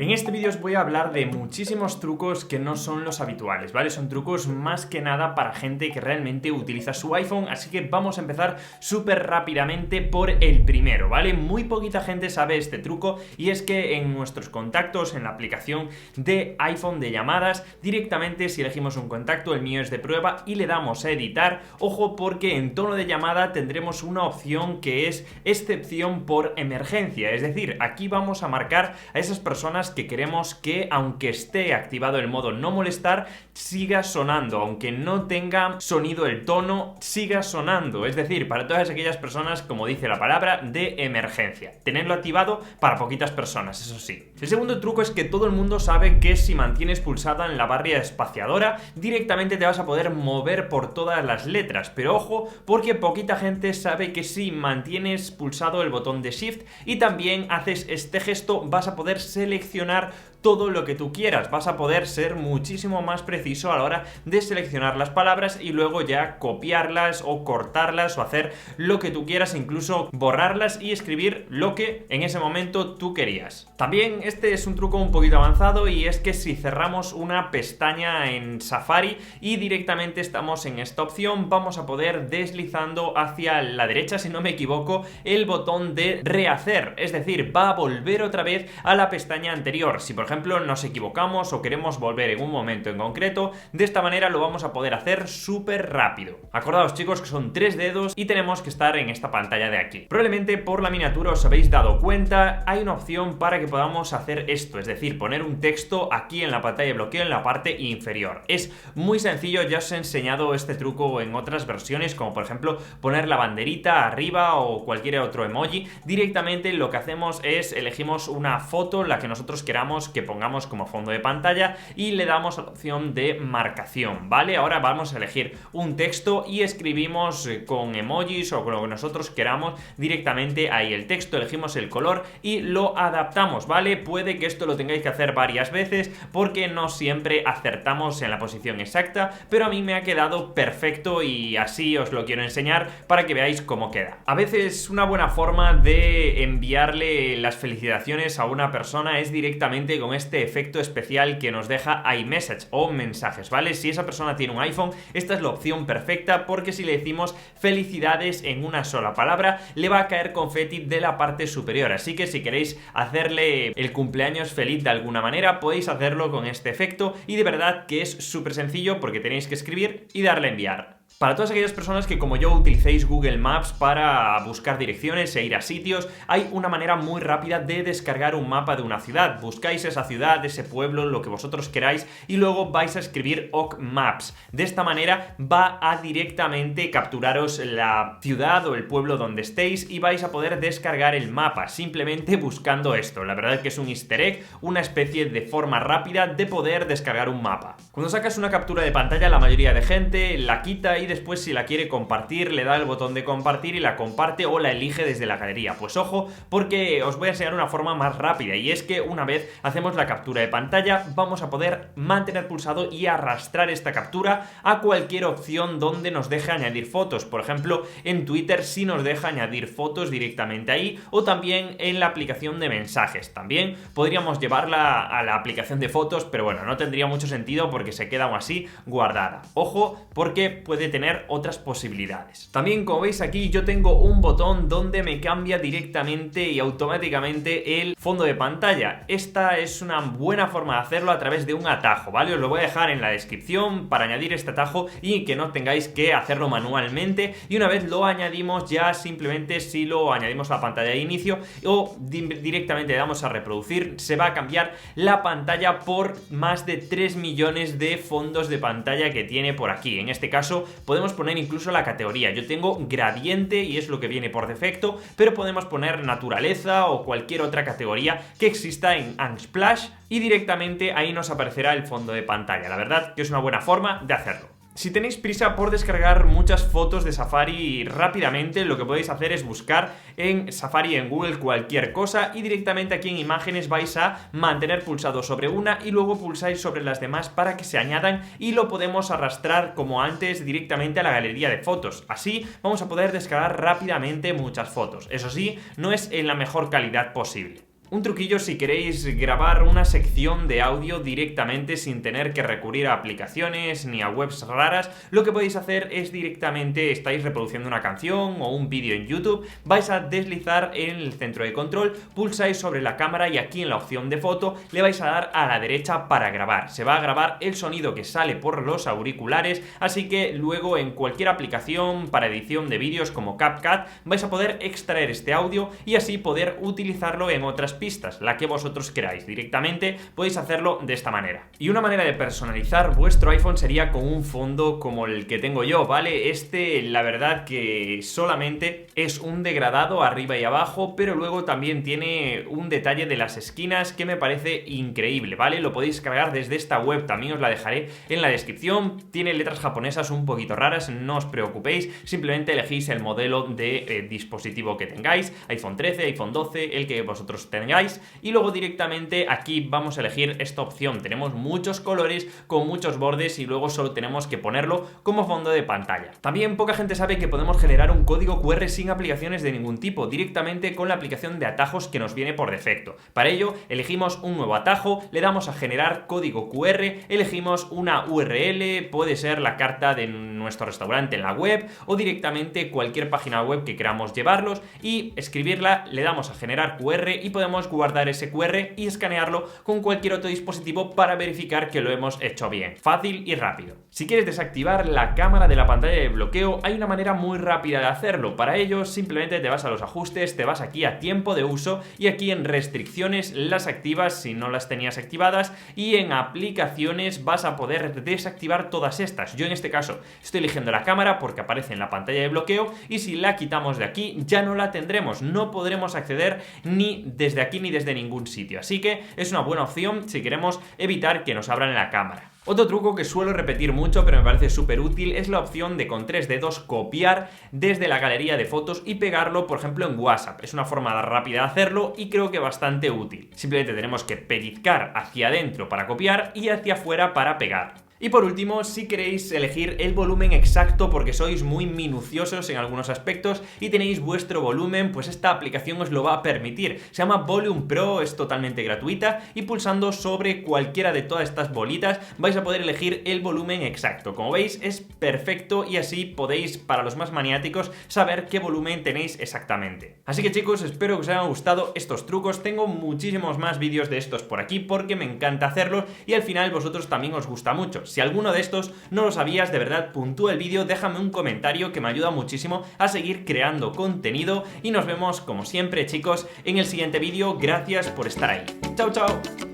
En este vídeo os voy a hablar de muchísimos trucos que no son los habituales, ¿vale? Son trucos más que nada para gente que realmente utiliza su iPhone, así que vamos a empezar súper rápidamente por el primero, ¿vale? Muy poquita gente sabe este truco y es que en nuestros contactos, en la aplicación de iPhone de llamadas, directamente si elegimos un contacto, el mío es de prueba, y le damos a editar, ojo porque en tono de llamada tendremos una opción que es excepción por emergencia, es decir, aquí vamos a marcar a esas personas que queremos que, aunque esté activado el modo no molestar, siga sonando, aunque no tenga sonido el tono, siga sonando, es decir, para todas aquellas personas, como dice la palabra, de emergencia. Tenerlo activado para poquitas personas, eso sí. El segundo truco es que todo el mundo sabe que si mantienes pulsada en la barra espaciadora, directamente te vas a poder mover por todas las letras, pero ojo, porque poquita gente sabe que si mantienes pulsado el botón de Shift y también haces este gesto, vas a poder seleccionar todo lo que tú quieras, vas a poder ser muchísimo más preciso a la hora de seleccionar las palabras y luego ya copiarlas o cortarlas o hacer lo que tú quieras, incluso borrarlas y escribir lo que en ese momento tú querías. También este es un truco un poquito avanzado y es que si cerramos una pestaña en Safari y directamente estamos en esta opción, vamos a poder deslizando hacia la derecha, si no me equivoco, el botón de rehacer, es decir, va a volver otra vez a la pestaña anterior. Si por ejemplo nos equivocamos o queremos volver en un momento en concreto, de esta manera lo vamos a poder hacer súper rápido. Acordaos chicos que son 3 dedos y tenemos que estar en esta pantalla de aquí. Probablemente por la miniatura os habéis dado cuenta, hay una opción para que podamos hacer esto, es decir, poner un texto aquí en la pantalla de bloqueo en la parte inferior. Es muy sencillo, ya os he enseñado este truco en otras versiones, como por ejemplo poner la banderita arriba o cualquier otro emoji. Directamente lo que hacemos es elegimos una foto, la que nosotros queramos que pongamos como fondo de pantalla y le damos a la opción de marcación, ¿vale? Ahora vamos a elegir un texto y escribimos con emojis o con lo que nosotros queramos directamente ahí el texto, elegimos el color y lo adaptamos, ¿vale? Puede que esto lo tengáis que hacer varias veces porque no siempre acertamos en la posición exacta, pero a mí me ha quedado perfecto y así os lo quiero enseñar para que veáis cómo queda. A veces una buena forma de enviarle las felicitaciones a una persona es directamente con este efecto especial que nos deja iMessage o mensajes, ¿vale? Si esa persona tiene un iPhone, esta es la opción perfecta porque si le decimos felicidades en una sola palabra, le va a caer confeti de la parte superior, así que si queréis hacerle el cumpleaños feliz de alguna manera, podéis hacerlo con este efecto y de verdad que es súper sencillo porque tenéis que escribir y darle a enviar. Para todas aquellas personas que como yo utilicéis Google Maps para buscar direcciones e ir a sitios, hay una manera muy rápida de descargar un mapa de una ciudad. Buscáis esa ciudad, ese pueblo, lo que vosotros queráis y luego vais a escribir OK Maps. De esta manera va a directamente capturaros la ciudad o el pueblo donde estéis y vais a poder descargar el mapa simplemente buscando esto. La verdad es que es un easter egg, una especie de forma rápida de poder descargar un mapa. Cuando sacas una captura de pantalla, la mayoría de gente la quita y después si la quiere compartir le da el botón de compartir y la comparte o la elige desde la galería. Pues ojo, porque os voy a enseñar una forma más rápida y es que una vez hacemos la captura de pantalla vamos a poder mantener pulsado y arrastrar esta captura a cualquier opción donde nos deje añadir fotos. Por ejemplo, en Twitter sí nos deja añadir fotos directamente ahí o también en la aplicación de mensajes. También podríamos llevarla a la aplicación de fotos, pero bueno, no tendría mucho sentido porque se queda aún así guardada. Ojo, porque puede tener otras posibilidades. También, como veis aquí, yo tengo un botón donde me cambia directamente y automáticamente el fondo de pantalla. Esta es una buena forma de hacerlo a través de un atajo, ¿vale? Os lo voy a dejar en la descripción para añadir este atajo y que no tengáis que hacerlo manualmente. Y una vez lo añadimos, ya simplemente si lo añadimos a la pantalla de inicio o directamente le damos a reproducir, se va a cambiar la pantalla por más de 3 millones de fondos de pantalla que tiene por aquí. En este caso podemos poner incluso la categoría. Yo tengo gradiente y es lo que viene por defecto, pero podemos poner naturaleza o cualquier otra categoría que exista en Unsplash y directamente ahí nos aparecerá el fondo de pantalla. La verdad que es una buena forma de hacerlo. Si tenéis prisa por descargar muchas fotos de Safari rápidamente, lo que podéis hacer es buscar en Safari, en Google, cualquier cosa y directamente aquí en imágenes vais a mantener pulsado sobre una y luego pulsáis sobre las demás para que se añadan y lo podemos arrastrar como antes directamente a la galería de fotos. Así vamos a poder descargar rápidamente muchas fotos. Eso sí, no es en la mejor calidad posible. Un truquillo si queréis grabar una sección de audio directamente sin tener que recurrir a aplicaciones ni a webs raras, lo que podéis hacer es directamente, estáis reproduciendo una canción o un vídeo en YouTube, vais a deslizar en el centro de control, pulsáis sobre la cámara y aquí en la opción de foto le vais a dar a la derecha para grabar. Se va a grabar el sonido que sale por los auriculares, así que luego en cualquier aplicación para edición de vídeos como CapCut vais a poder extraer este audio y así poder utilizarlo en otras pistas, la que vosotros queráis. Directamente podéis hacerlo de esta manera. Y una manera de personalizar vuestro iPhone sería con un fondo como el que tengo yo, ¿vale? Este, la verdad que solamente es un degradado arriba y abajo, pero luego también tiene un detalle de las esquinas que me parece increíble, ¿vale? Lo podéis cargar desde esta web, también os la dejaré en la descripción. Tiene letras japonesas un poquito raras, no os preocupéis, simplemente elegís el modelo de dispositivo que tengáis, iPhone 13, iPhone 12, el que vosotros tengáis, y luego directamente aquí vamos a elegir esta opción. Tenemos muchos colores con muchos bordes y luego solo tenemos que ponerlo como fondo de pantalla. También poca gente sabe que podemos generar un código QR sin aplicaciones de ningún tipo, directamente con la aplicación de atajos que nos viene por defecto. Para ello elegimos un nuevo atajo, le damos a generar código QR, elegimos una URL, puede ser la carta de nuestro restaurante en la web o directamente cualquier página web que queramos llevarlos, y escribirla, le damos a generar QR y podemos guardar ese QR y escanearlo con cualquier otro dispositivo para verificar que lo hemos hecho bien. Fácil y rápido. Si quieres desactivar la cámara de la pantalla de bloqueo, hay una manera muy rápida de hacerlo. Para ello simplemente te vas a los ajustes, te vas aquí a tiempo de uso y aquí en restricciones las activas si no las tenías activadas, y en aplicaciones vas a poder desactivar todas estas. Yo en este caso estoy eligiendo la cámara porque aparece en la pantalla de bloqueo, y si la quitamos de aquí ya no la tendremos, no podremos acceder ni desde aquí ni desde ningún sitio, así que es una buena opción si queremos evitar que nos abran la cámara. Otro truco que suelo repetir mucho pero me parece súper útil es la opción de con 3 dedos copiar desde la galería de fotos y pegarlo, por ejemplo, en WhatsApp. Es una forma rápida de hacerlo y creo que bastante útil. Simplemente tenemos que pellizcar hacia adentro para copiar y hacia afuera para pegar. Y por último, si queréis elegir el volumen exacto porque sois muy minuciosos en algunos aspectos y tenéis vuestro volumen, pues esta aplicación os lo va a permitir. Se llama Volume Pro, es totalmente gratuita y pulsando sobre cualquiera de todas estas bolitas vais a poder elegir el volumen exacto. Como veis es perfecto y así podéis, para los más maniáticos, saber qué volumen tenéis exactamente. Así que chicos, espero que os hayan gustado estos trucos. Tengo muchísimos más vídeos de estos por aquí porque me encanta hacerlos y al final vosotros también os gusta mucho. Si alguno de estos no lo sabías, de verdad, puntúa el vídeo, déjame un comentario que me ayuda muchísimo a seguir creando contenido y nos vemos como siempre, chicos, en el siguiente vídeo. Gracias por estar ahí. Chao, chao.